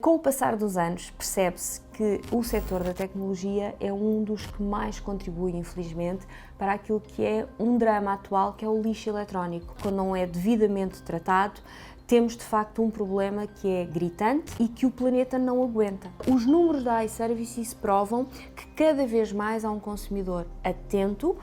Com o passar dos anos, percebe-se que o setor da tecnologia é um dos que mais contribui, infelizmente, para aquilo que é um drama atual, que é o lixo eletrónico. Quando não é devidamente tratado, temos de facto um problema que é gritante e que o planeta não aguenta. Os números da iServices provam que cada vez mais há um consumidor atento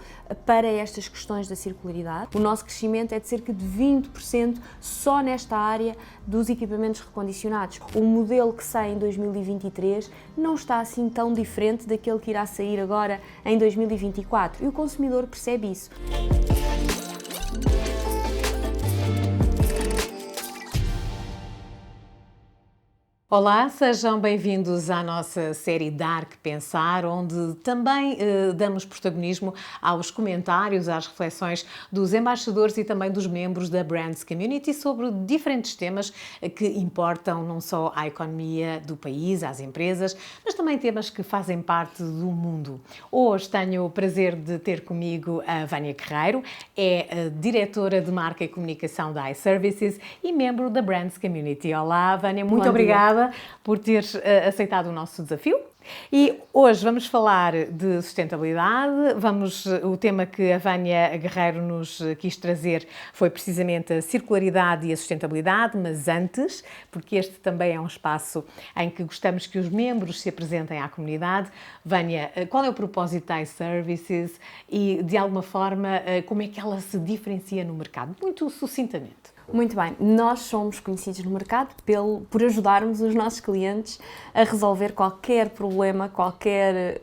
para estas questões da circularidade. O nosso crescimento é de cerca de 20% só nesta área dos equipamentos recondicionados. O modelo que sai em 2023 não está assim tão diferente daquele que irá sair agora em 2024 e o consumidor percebe isso. Olá, sejam bem-vindos à nossa série Dar que Pensar, onde também damos protagonismo aos comentários, às reflexões dos embaixadores e também dos membros da Brands Community sobre diferentes temas que importam não só à economia do país, às empresas, mas também temas que fazem parte do mundo. Hoje tenho o prazer de ter comigo a Vânia Guerreiro, é a diretora de marca e comunicação da iServices e membro da Brands Community. Olá, Vânia, muito obrigada por teres aceitado o nosso desafio. E hoje vamos falar de sustentabilidade. O tema que a Vânia Guerreiro nos quis trazer foi precisamente a circularidade e a sustentabilidade, mas antes, porque este também é um espaço em que gostamos que os membros se apresentem à comunidade. Vânia, qual é o propósito da iServices e, de alguma forma, como é que ela se diferencia no mercado? Muito sucintamente. Muito bem, nós somos conhecidos no mercado por ajudarmos os nossos clientes a resolver qualquer problema, qualquer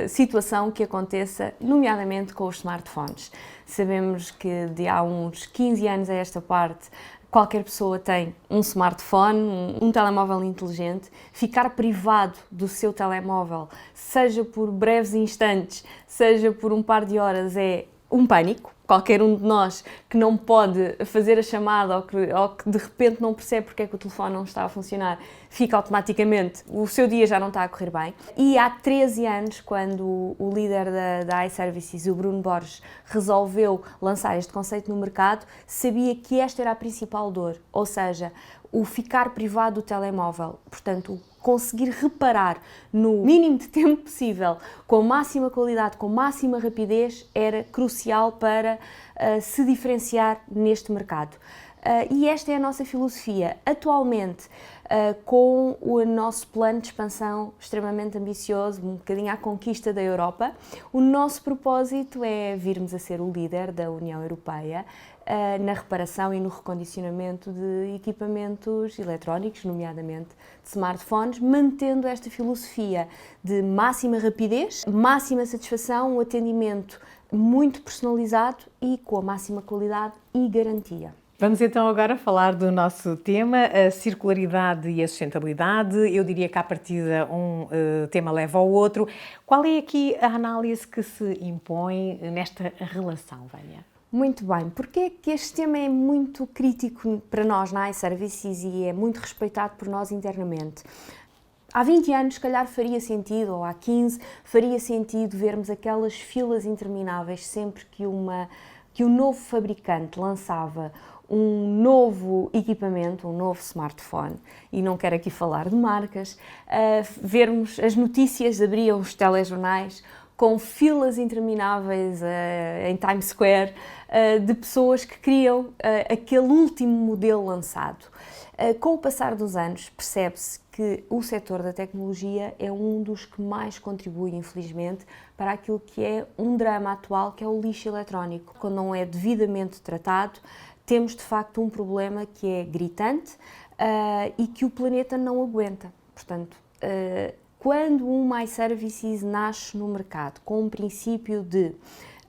situação que aconteça, nomeadamente com os smartphones. Sabemos que de há uns 15 anos a esta parte, qualquer pessoa tem um smartphone, um telemóvel inteligente. Ficar privado do seu telemóvel, seja por breves instantes, seja por um par de horas, é um pânico. Qualquer um de nós que não pode fazer a chamada ou que de repente não percebe porque é que o telefone não está a funcionar, fica automaticamente, o seu dia já não está a correr bem. E há 13 anos, quando o líder da iServices, o Bruno Borges, resolveu lançar este conceito no mercado, sabia que esta era a principal dor, ou seja, o ficar privado do telemóvel. Portanto, conseguir reparar no mínimo de tempo possível, com a máxima qualidade, com a máxima rapidez, era crucial para se diferenciar neste mercado. E esta é a nossa filosofia. Atualmente, com o nosso plano de expansão extremamente ambicioso, um bocadinho à conquista da Europa, o nosso propósito é virmos a ser o líder da União Europeia na reparação e no recondicionamento de equipamentos eletrónicos, nomeadamente de smartphones, mantendo esta filosofia de máxima rapidez, máxima satisfação, um atendimento muito personalizado e com a máxima qualidade e garantia. Vamos então agora falar do nosso tema, a circularidade e a sustentabilidade. Eu diria que à partida um tema leva ao outro. Qual é aqui a análise que se impõe nesta relação, Vânia? Muito bem, porque é que este tema é muito crítico para nós na iServices e é muito respeitado por nós internamente? Há 20 anos, se calhar, faria sentido, ou há 15, faria sentido vermos aquelas filas intermináveis sempre que um novo fabricante lançava um novo equipamento, um novo smartphone, e não quero aqui falar de marcas, vermos as notícias, abriam os telejornais com filas intermináveis em Times Square de pessoas que queriam aquele último modelo lançado. Com o passar dos anos, percebe-se que o setor da tecnologia é um dos que mais contribui, infelizmente, para aquilo que é um drama atual, que é o lixo eletrónico. Quando não é devidamente tratado, temos de facto um problema que é gritante e que o planeta não aguenta. Portanto, quando uma iServices nasce no mercado com um princípio de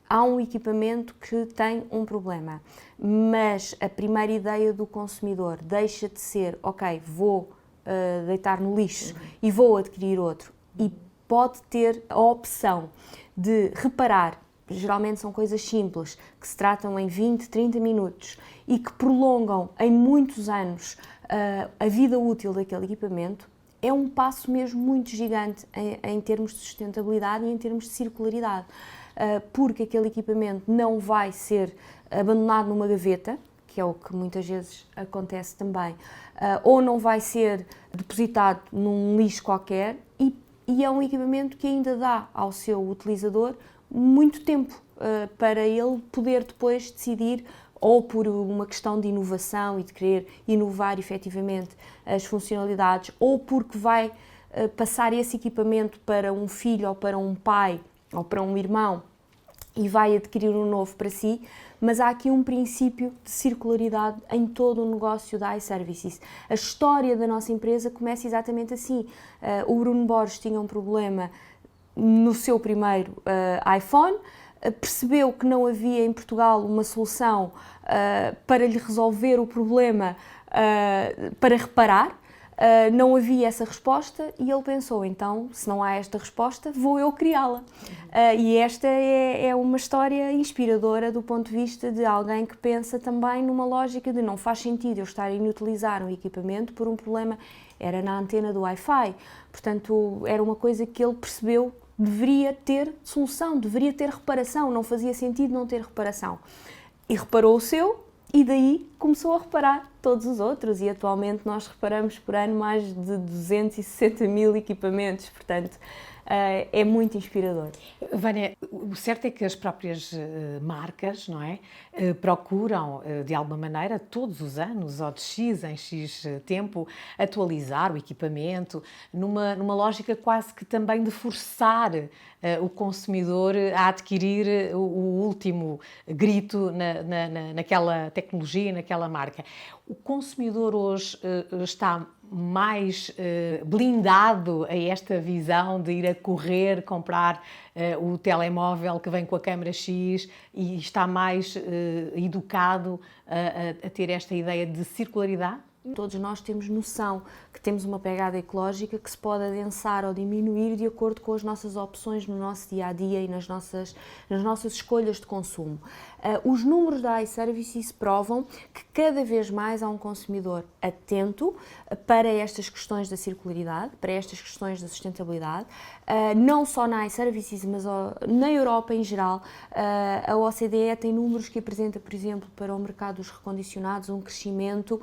há um equipamento que tem um problema, mas a primeira ideia do consumidor deixa de ser, ok, vou deitar no lixo e vou adquirir outro, e pode ter a opção de reparar. Geralmente são coisas simples, que se tratam em 20, 30 minutos e que prolongam em muitos anos a vida útil daquele equipamento. É um passo mesmo muito gigante em termos de sustentabilidade e em termos de circularidade, porque aquele equipamento não vai ser abandonado numa gaveta, que é o que muitas vezes acontece também, ou não vai ser depositado num lixo qualquer e é um equipamento que ainda dá ao seu utilizador muito tempo para ele poder depois decidir, ou por uma questão de inovação e de querer inovar efetivamente as funcionalidades, ou porque vai passar esse equipamento para um filho ou para um pai ou para um irmão e vai adquirir um novo para si, mas há aqui um princípio de circularidade em todo o negócio da iServices. A história da nossa empresa começa exatamente assim. O Bruno Borges tinha um problema no seu primeiro iPhone, percebeu que não havia em Portugal uma solução para lhe resolver o problema, para reparar. Não havia essa resposta e ele pensou, então, se não há esta resposta, vou eu criá-la. E esta é uma história inspiradora do ponto de vista de alguém que pensa também numa lógica de não faz sentido eu estar a inutilizar um equipamento por um problema, era na antena do Wi-Fi. Portanto, era uma coisa que ele percebeu deveria ter solução, deveria ter reparação, não fazia sentido não ter reparação. E reparou o seu, e daí começou a reparar todos os outros, e atualmente nós reparamos por ano mais de 260 mil equipamentos, portanto é muito inspirador. Vânia, o certo é que as próprias marcas, não é, procuram de alguma maneira todos os anos ou de X em X tempo atualizar o equipamento numa lógica quase que também de forçar o consumidor a adquirir o último grito naquela tecnologia, naquela marca. O consumidor hoje está mais blindado a esta visão de ir a correr, comprar o telemóvel que vem com a câmera X e está mais educado a ter esta ideia de circularidade? Todos nós temos noção que temos uma pegada ecológica que se pode adensar ou diminuir de acordo com as nossas opções no nosso dia-a-dia e nas nossas escolhas de consumo. Os números da iServices provam que cada vez mais há um consumidor atento para estas questões da circularidade, para estas questões da sustentabilidade, não só na iServices, mas na Europa em geral. A OCDE tem números que apresenta, por exemplo, para o mercado dos recondicionados, um crescimento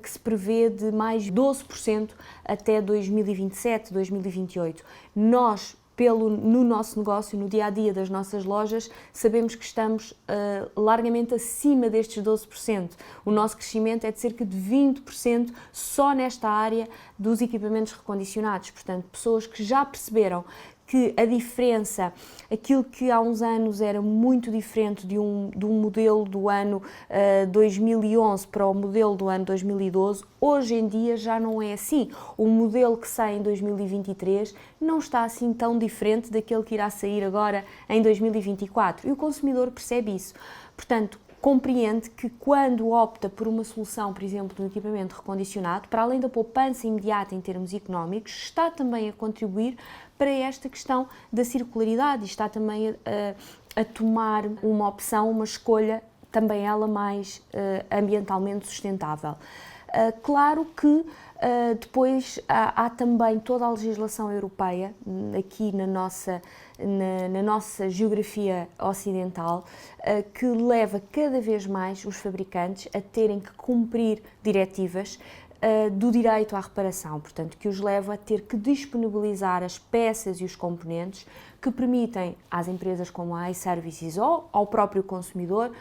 que se prevê de mais 12% até 2027, 2028. Nós, no nosso negócio, no dia-a-dia das nossas lojas, sabemos que estamos largamente acima destes 12%. O nosso crescimento é de cerca de 20% só nesta área dos equipamentos recondicionados. Portanto, pessoas que já perceberam que a diferença, aquilo que há uns anos era muito diferente de um modelo do ano 2011 para o modelo do ano 2012, hoje em dia já não é assim. O modelo que sai em 2023 não está assim tão diferente daquele que irá sair agora em 2024 e o consumidor percebe isso. Portanto, compreende que quando opta por uma solução, por exemplo, de um equipamento recondicionado, para além da poupança imediata em termos económicos, está também a contribuir para esta questão da circularidade e está também a tomar uma opção, uma escolha, também ela mais ambientalmente sustentável. Claro que depois há também toda a legislação europeia aqui na nossa geografia ocidental que leva cada vez mais os fabricantes a terem que cumprir diretivas do direito à reparação, portanto, que os leva a ter que disponibilizar as peças e os componentes que permitem às empresas como a iServices ou ao próprio consumidor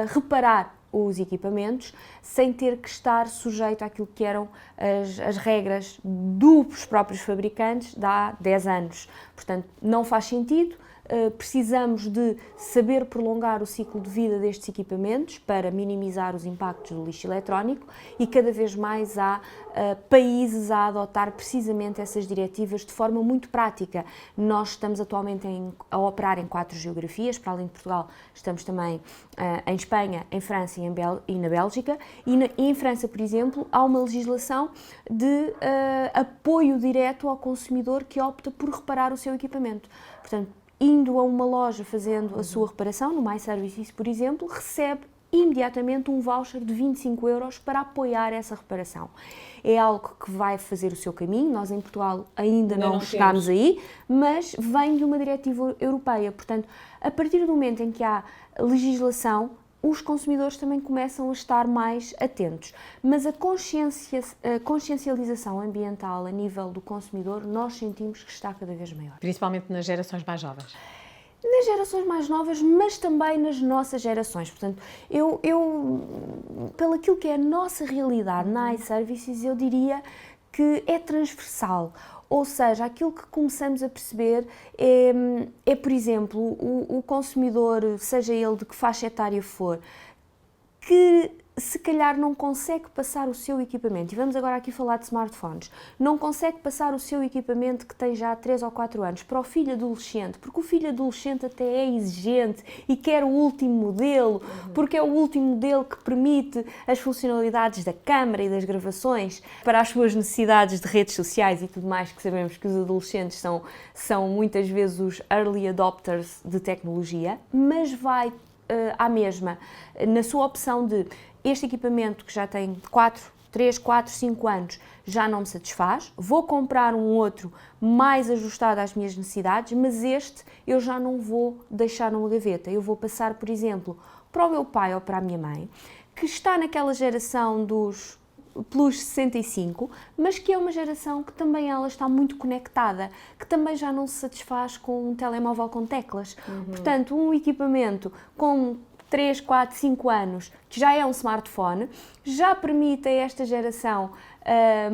reparar os equipamentos sem ter que estar sujeito àquilo que eram as regras dos próprios fabricantes de há 10 anos. Portanto, não faz sentido. Precisamos de saber prolongar o ciclo de vida destes equipamentos para minimizar os impactos do lixo eletrónico e cada vez mais há países a adotar precisamente essas diretivas de forma muito prática. Nós estamos atualmente a operar em 4 geografias, para além de Portugal estamos também em Espanha, em França e na Bélgica e em França, por exemplo, há uma legislação de apoio direto ao consumidor que opta por reparar o seu equipamento. Portanto, indo a uma loja fazendo a sua reparação, no iServices, por exemplo, recebe imediatamente um voucher de 25 € para apoiar essa reparação. É algo que vai fazer o seu caminho, nós em Portugal ainda não chegámos aí, mas vem de uma diretiva europeia. Portanto, a partir do momento em que há legislação, os consumidores também começam a estar mais atentos. Mas a consciencialização ambiental a nível do consumidor, nós sentimos que está cada vez maior. Principalmente nas gerações mais jovens. Nas gerações mais novas, mas também nas nossas gerações. Portanto, eu pelo aquilo que é a nossa realidade na iServices, eu diria que é transversal. Ou seja, aquilo que começamos a perceber é por exemplo, o consumidor, seja ele de que faixa etária for, que se calhar não consegue passar o seu equipamento, e vamos agora aqui falar de smartphones, não consegue passar o seu equipamento que tem já 3 ou 4 anos para o filho adolescente, porque o filho adolescente até é exigente e quer o último modelo, porque é o último modelo que permite as funcionalidades da câmara e das gravações para as suas necessidades de redes sociais e tudo mais, que sabemos que os adolescentes são muitas vezes os early adopters de tecnologia, mas vai à mesma, na sua opção de este equipamento que já tem 3, 4, 5 anos já não me satisfaz, vou comprar um outro mais ajustado às minhas necessidades, mas este eu já não vou deixar numa gaveta, eu vou passar, por exemplo, para o meu pai ou para a minha mãe, que está naquela geração dos Plus 65, mas que é uma geração que também ela está muito conectada, que também já não se satisfaz com um telemóvel com teclas. Portanto, um equipamento com 3, 4, 5 anos, que já é um smartphone, já permite a esta geração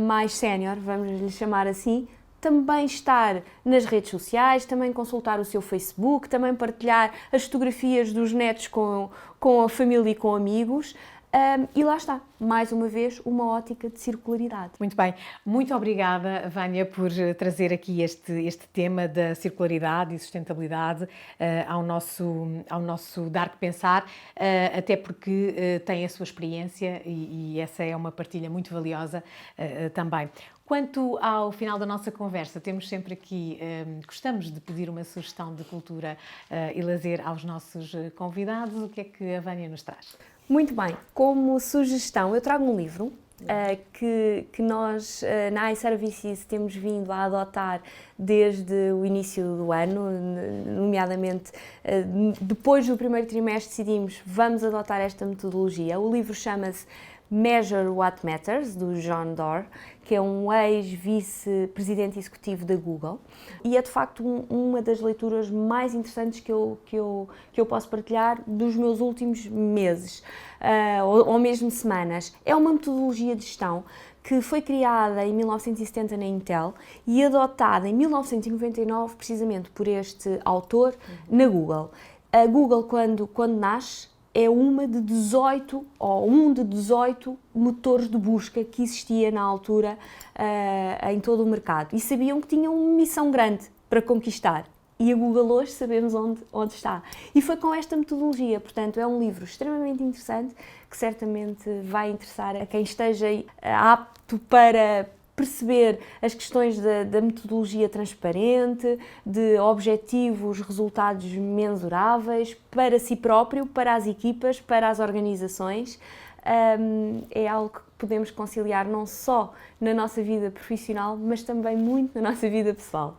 mais sénior, vamos lhe chamar assim, também estar nas redes sociais, também consultar o seu Facebook, também partilhar as fotografias dos netos com a família e com amigos. E lá está, mais uma vez, uma ótica de circularidade. Muito bem, muito obrigada, Vânia, por trazer aqui este tema da circularidade e sustentabilidade ao nosso Dar que Pensar, até porque tem a sua experiência e essa é uma partilha muito valiosa também. Quanto ao final da nossa conversa, temos sempre aqui, gostamos de pedir uma sugestão de cultura e lazer aos nossos convidados. O que é que a Vânia nos traz? Muito bem, como sugestão, eu trago um livro que nós na iServices temos vindo a adotar desde o início do ano, nomeadamente depois do primeiro trimestre decidimos vamos adotar esta metodologia. O livro chama-se Measure What Matters, do John Doerr, que é um ex-vice-presidente executivo da Google, e é de facto uma das leituras mais interessantes que eu posso partilhar dos meus últimos meses, ou mesmo semanas. É uma metodologia de gestão que foi criada em 1970 na Intel e adotada em 1999 precisamente por este autor na Google. A Google, quando nasce, é uma de 18, ou um de 18 motores de busca que existia na altura em todo o mercado. E sabiam que tinham uma missão grande para conquistar. E a Google hoje sabemos onde está. E foi com esta metodologia, portanto é um livro extremamente interessante que certamente vai interessar a quem esteja apto para perceber as questões da metodologia transparente, de objetivos, resultados mensuráveis para si próprio, para as equipas, para as organizações. É algo que podemos conciliar não só na nossa vida profissional, mas também muito na nossa vida pessoal.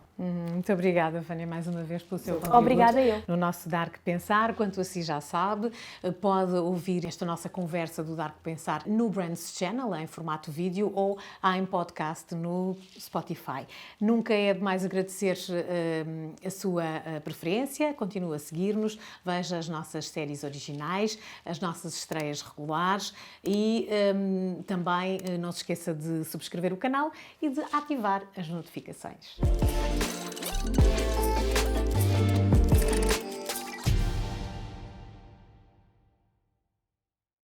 Muito obrigada, Vânia, mais uma vez pelo seu contributo. Obrigada eu. No nosso Dar que Pensar, quanto a si já sabe, pode ouvir esta nossa conversa do Dar que Pensar no Brands Channel, em formato vídeo, ou em podcast no Spotify. Nunca é demais agradecer a sua preferência, continue a seguir-nos, veja as nossas séries originais, as nossas estreias regulares e também não se esqueça de subscrever o canal e de ativar as notificações.